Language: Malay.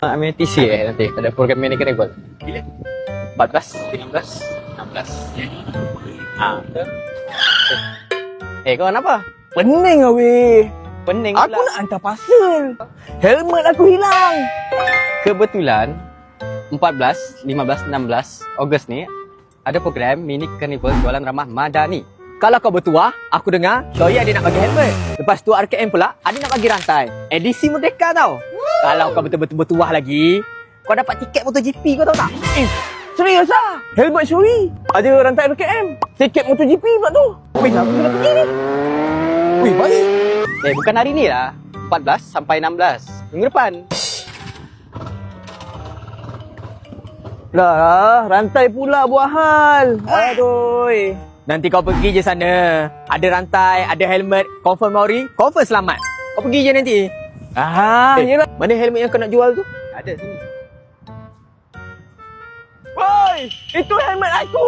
Amenity nanti ada program manager buat. Bila? 14, 15, 16. Betul. Kau kenapa? Pening weh. Pening Aku pula. nak hantar parcel. Helmet aku hilang. Kebetulan 14, 15, 16 Ogos ni ada program mini carnival jualan ramah madani. Kalau kau bertuah, aku dengar Shoya ada nak bagi helmet. Lepas tu RKM pula ada nak bagi rantai. Edisi Merdeka tau. Kalau kau betul-betul bertuah lagi, kau dapat tiket MotoGP kau tahu tak? Serius lah. Helmet Shoei. Ada rantai RKM. Tiket MotoGP pula tu. Weh, aku kena pergi ni. Weh, baik. Bukan hari ni lah. 14 sampai 16 minggu depan. Lah, rantai pula buat hal. Aduh. Nanti kau pergi je sana. Ada rantai, ada helmet. Confirm Mauri, confirm selamat. Kau pergi je nanti. Yelah. Mana helmet yang kau nak jual tu? Ada sini. Woi, itu helmet aku.